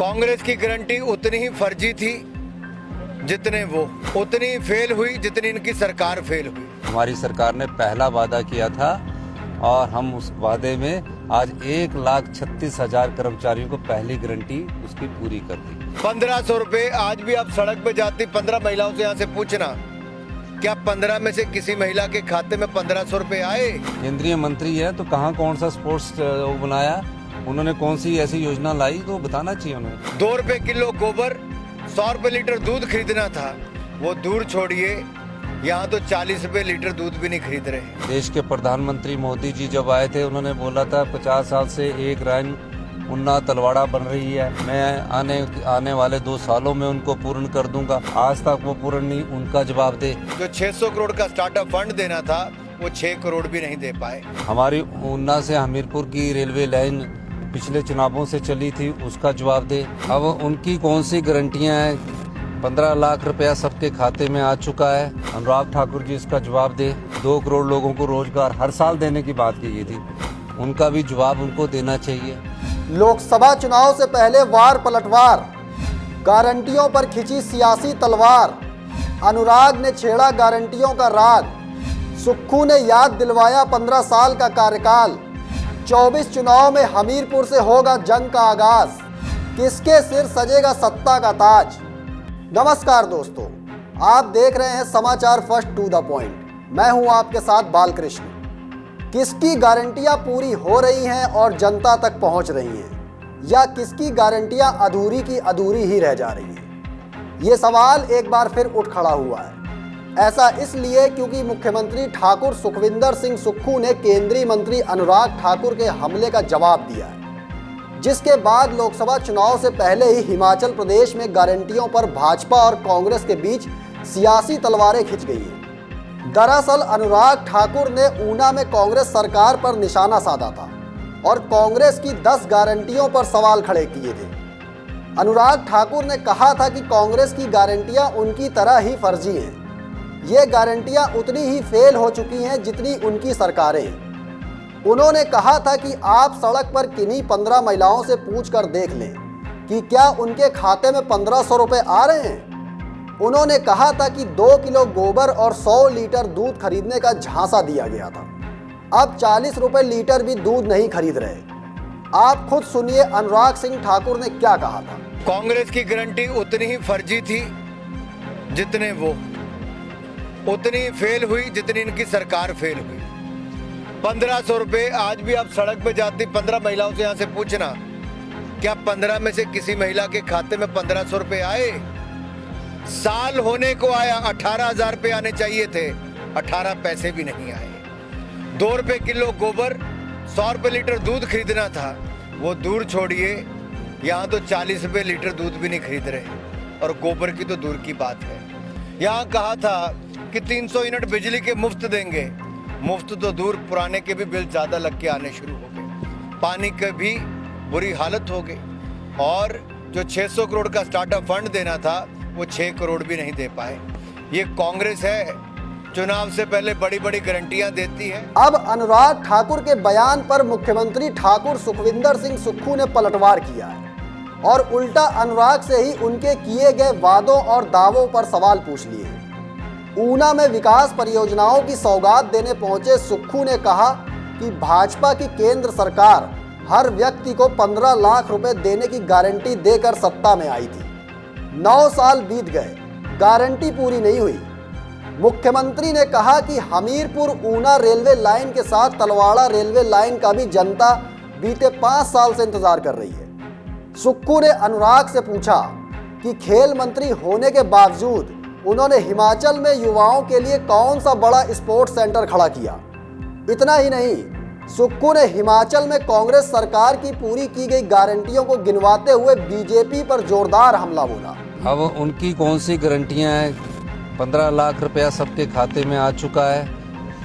कांग्रेस की गारंटी उतनी ही फर्जी थी जितने वो, उतनी फेल हुई जितनी इनकी सरकार फेल हुई। हमारी सरकार ने पहला वादा किया था और हम उस वादे में आज 1,36,000 कर्मचारियों को पहली गारंटी उसकी पूरी कर दी। 1500 रुपए आज भी आप सड़क पे जाती 15 महिलाओं से यहाँ से पूछना, क्या 15 में से किसी महिला के खाते में 1500 रुपए आए? केंद्रीय मंत्री है तो कहाँ कौन सा स्पोर्ट्स वो बनाया, उन्होंने कौन सी ऐसी योजना लाई तो बताना चाहिए उन्हें। 2 रुपए किलो गोबर, 100 रुपए लीटर दूध खरीदना था, वो दूर छोड़िए, यहाँ तो 40 रुपए लीटर दूध भी नहीं खरीद रहे। देश के प्रधानमंत्री मोदी जी जब आए थे उन्होंने बोला था 50 साल से एक लाइन उन्नाव तलवाड़ा बन रही है, मैं आने वाले 2 सालों में उनको पूर्ण कर दूंगा। आज तक वो पूर्ण नहीं, उनका जवाब दे। जो 600 करोड़ का स्टार्टअप फंड देना था वो 6 करोड़ भी नहीं दे पाए। हमारी ऊना से हमीरपुर की रेलवे लाइन पिछले चुनावों से चली थी, उसका जवाब दे। अब उनकी कौन सी गारंटियां हैं? 15 लाख रुपया सबके खाते में आ चुका है, अनुराग ठाकुर जी इसका जवाब दे। 2 करोड़ लोगों को रोजगार हर साल देने की बात की गई थी, उनका भी जवाब उनको देना चाहिए। लोकसभा चुनाव से पहले वार पलटवार, गारंटियों पर खिंची सियासी तलवार, अनुराग ने छेड़ा गारंटियों का राग, सुक्खू ने याद दिलवाया 15 साल का कार्यकाल। 24 चुनाव में हमीरपुर से होगा जंग का आगाज, किसके सिर सजेगा सत्ता का ताज। नमस्कार दोस्तों, आप देख रहे हैं समाचार फर्स्ट टू द पॉइंट। मैं हूं आपके साथ बालकृष्ण। किसकी गारंटियां पूरी हो रही हैं और जनता तक पहुंच रही हैं, या किसकी गारंटियां अधूरी की अधूरी ही रह जा रही हैं? ये सवाल एक बार फिर उठ खड़ा हुआ है। ऐसा इसलिए क्योंकि मुख्यमंत्री ठाकुर सुखविंदर सिंह सुक्खू ने केंद्रीय मंत्री अनुराग ठाकुर के हमले का जवाब दिया है, जिसके बाद लोकसभा चुनाव से पहले ही हिमाचल प्रदेश में गारंटियों पर भाजपा और कांग्रेस के बीच सियासी तलवारें खिंच गई हैं। दरअसल अनुराग ठाकुर ने ऊना में कांग्रेस सरकार पर निशाना साधा था और कांग्रेस की 10 गारंटियों पर सवाल खड़े किए थे। अनुराग ठाकुर ने कहा था कि कांग्रेस की गारंटियां उनकी तरह ही फर्जी हैं। ये गारंटियां उतनी ही फेल हो चुकी हैं जितनी उनकी सरकारें। उन्होंने कहा था कि आप सड़क पर किन्हीं 15 महिलाओं से पूछकर देख लें कि क्या उनके खाते में 1500 रुपए आ रहे हैं। उन्होंने कहा था कि 2 किलो गोबर और 100 लीटर दूध खरीदने का झांसा दिया गया था, अब 40 रुपए लीटर भी दूध नहीं खरीद रहे। आप खुद सुनिए अनुराग सिंह ठाकुर ने क्या कहा था। कांग्रेस की गारंटी उतनी ही फर्जी थी जितने वो, उतनी फेल हुई जितनी इनकी सरकार फेल हुई। 1500 रुपए आज भी आप सड़क पे जाती 15 महिलाओं से यहाँ से पूछना, क्या 15 में से किसी महिला के खाते में 1500 रुपए आए? साल होने को आया, 18,000 रुपए आने चाहिए थे, 18 पैसे भी नहीं आए। 2 रुपए किलो गोबर, 100 रुपए लीटर दूध खरीदना था, वो दूर छोड़िए, यहाँ तो 40 रुपए लीटर दूध भी नहीं खरीद रहे, और गोबर की तो दूर की बात है। यहाँ कहा था कि 300 यूनिट बिजली के मुफ्त देंगे, मुफ्त तो दूर, पुराने के भी बिल ज़्यादा लग के आने शुरू हो गए, पानी के भी बुरी हालत हो गई, और जो 600 करोड़ का स्टार्टअप फंड देना था वो 6 करोड़ भी नहीं दे पाए। ये कांग्रेस है, चुनाव से पहले बड़ी बड़ी गारंटियां देती है। अब अनुराग ठाकुर के बयान पर मुख्यमंत्री ठाकुर सुखविंदर सिंह सुक्खू ने पलटवार किया है और उल्टा अनुराग से ही उनके किए गए वादों और दावों पर सवाल पूछ लिए। ऊना में विकास परियोजनाओं की सौगात देने पहुंचे सुक्खू ने कहा कि भाजपा की केंद्र सरकार हर व्यक्ति को 15 लाख रुपए देने की गारंटी देकर सत्ता में आई थी। 9 साल बीत गए, गारंटी पूरी नहीं हुई। मुख्यमंत्री ने कहा कि हमीरपुर ऊना रेलवे लाइन के साथ तलवाड़ा रेलवे लाइन का भी जनता बीते 5 साल से इंतजार कर रही है। सुक्खू ने अनुराग से पूछा कि खेल मंत्री होने के बावजूद उन्होंने हिमाचल में युवाओं के लिए कौन सा बड़ा स्पोर्ट्स सेंटर खड़ा किया। इतना ही नहीं, सुक्खू ने हिमाचल में कांग्रेस सरकार की पूरी की गई गारंटियों को गिनवाते हुए बीजेपी पर जोरदार हमला बोला। अब उनकी कौन सी गारंटियां हैं? 15 लाख रुपया सबके खाते में आ चुका है,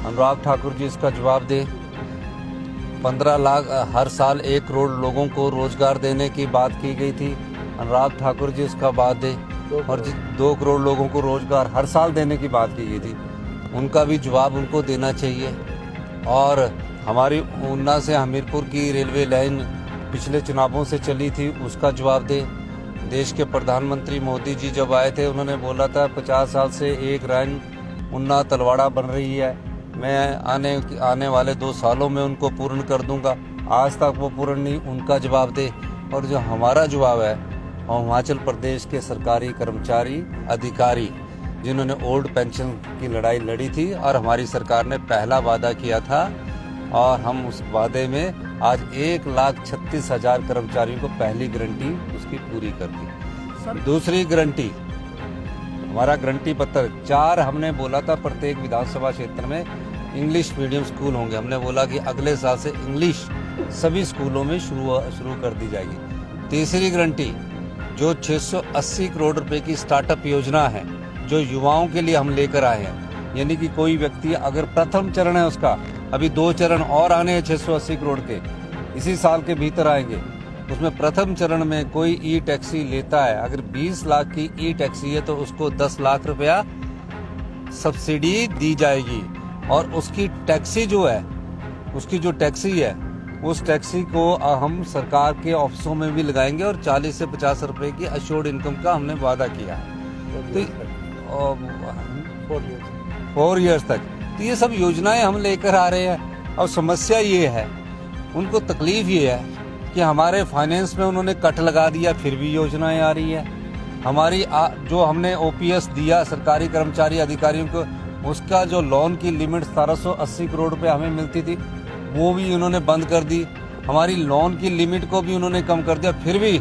अनुराग ठाकुर जी इसका जवाब दे। 15 लाख हर साल 1 करोड़ लोगों को रोजगार देने की बात की गई थी, अनुराग ठाकुर जी इसका बात दे। और 2 करोड़ लोगों को रोजगार हर साल देने की बात की गई थी, उनका भी जवाब उनको देना चाहिए। और हमारी ऊना से हमीरपुर की रेलवे लाइन पिछले चुनावों से चली थी, उसका जवाब दे। देश के प्रधानमंत्री मोदी जी जब आए थे उन्होंने बोला था 50 साल से एक रैन मुन्ना तलवाड़ा बन रही है, मैं आने वाले 2 सालों में उनको पूर्ण कर दूंगा। आज तक वो पूर्ण नहीं, उनका जवाब दे। और जो हमारा जवाब है, और हिमाचल प्रदेश के सरकारी कर्मचारी अधिकारी जिन्होंने ओल्ड पेंशन की लड़ाई लड़ी थी और हमारी सरकार ने पहला वादा किया था और हम उस वादे में आज 1,36,000 कर्मचारियों को पहली गारंटी उसकी पूरी कर दी। दूसरी गारंटी, हमारा गारंटी पत्र 4 हमने बोला था प्रत्येक विधानसभा क्षेत्र में इंग्लिश मीडियम स्कूल होंगे। हमने बोला कि अगले साल से इंग्लिश सभी स्कूलों में शुरू कर दी जाएगी। तीसरी गारंटी, जो 680 करोड़ रुपए की स्टार्टअप योजना है जो युवाओं के लिए हम लेकर आए हैं, यानी कि कोई व्यक्ति अगर प्रथम चरण है उसका, अभी 2 चरण और आने हैं 680 करोड़ के, इसी साल के भीतर आएंगे। उसमें प्रथम चरण में कोई ई टैक्सी लेता है, अगर 20 लाख की ई टैक्सी है तो उसको 10 लाख रुपया सब्सिडी दी जाएगी और उसकी टैक्सी जो है, उसकी जो टैक्सी है उस टैक्सी को हम सरकार के ऑफिसों में भी लगाएंगे और 40 से 50 रुपए की अश्योर्ड इनकम का हमने वादा किया है। तो 4 इयर्स तक तो ये सब योजनाएं हम लेकर आ रहे हैं। और समस्या ये है, उनको तकलीफ ये है कि हमारे फाइनेंस में उन्होंने कट लगा दिया, फिर भी योजनाएं आ रही है। हमारी जो हमने ओपीएस दिया सरकारी कर्मचारी अधिकारियों को, उसका जो लोन की लिमिट 1780 करोड़ रुपए हमें मिलती थी वो भी उन्होंने बंद कर दी। हमारी लोन की लिमिट को भी उन्होंने कम कर दिया, फिर भी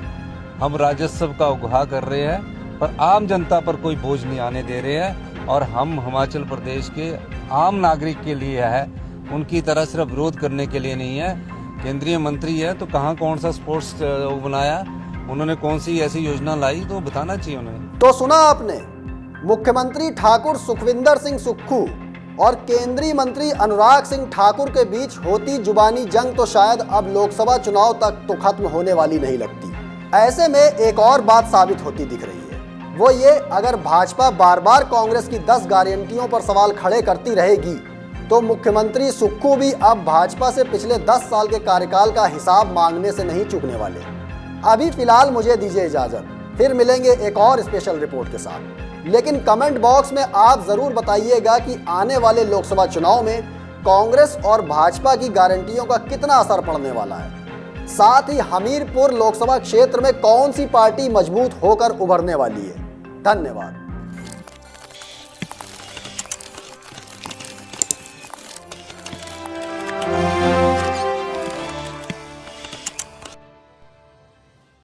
हम राजस्व का उगाह कर रहे हैं पर आम जनता पर कोई बोझ नहीं आने दे रहे हैं। और हम हिमाचल प्रदेश के आम नागरिक के लिए है, उनकी तरह सिर्फ विरोध करने के लिए नहीं है। केंद्रीय मंत्री है तो कहाँ कौन सा स्पोर्ट्स बनाया, उन्होंने कौन सी ऐसी योजना लाई तो बताना चाहिए उन्हें। तो सुना आपने, मुख्यमंत्री ठाकुर सुखविंदर सिंह सुक्खू और केंद्रीय मंत्री अनुराग सिंह ठाकुर के बीच होती जुबानी जंग तो शायद अब लोकसभा चुनाव तक तो खत्म होने वाली नहीं लगती। ऐसे में एक और बात साबित होती दिख रही है, वो ये, अगर भाजपा बार बार कांग्रेस की 10 गारंटियों पर सवाल खड़े करती रहेगी तो मुख्यमंत्री सुक्खू भी अब भाजपा से पिछले 10 साल के कार्यकाल का हिसाब मांगने से नहीं चूकने वाले। अभी फिलहाल मुझे दीजिए इजाजत, फिर मिलेंगे एक और स्पेशल रिपोर्ट के साथ। लेकिन कमेंट बॉक्स में आप जरूर बताइएगा कि आने वाले लोकसभा चुनाव में कांग्रेस और भाजपा की गारंटियों का कितना असर पड़ने वाला है। साथ ही हमीरपुर लोकसभा क्षेत्र में कौन सी पार्टी मजबूत होकर उभरने वाली है। धन्यवाद।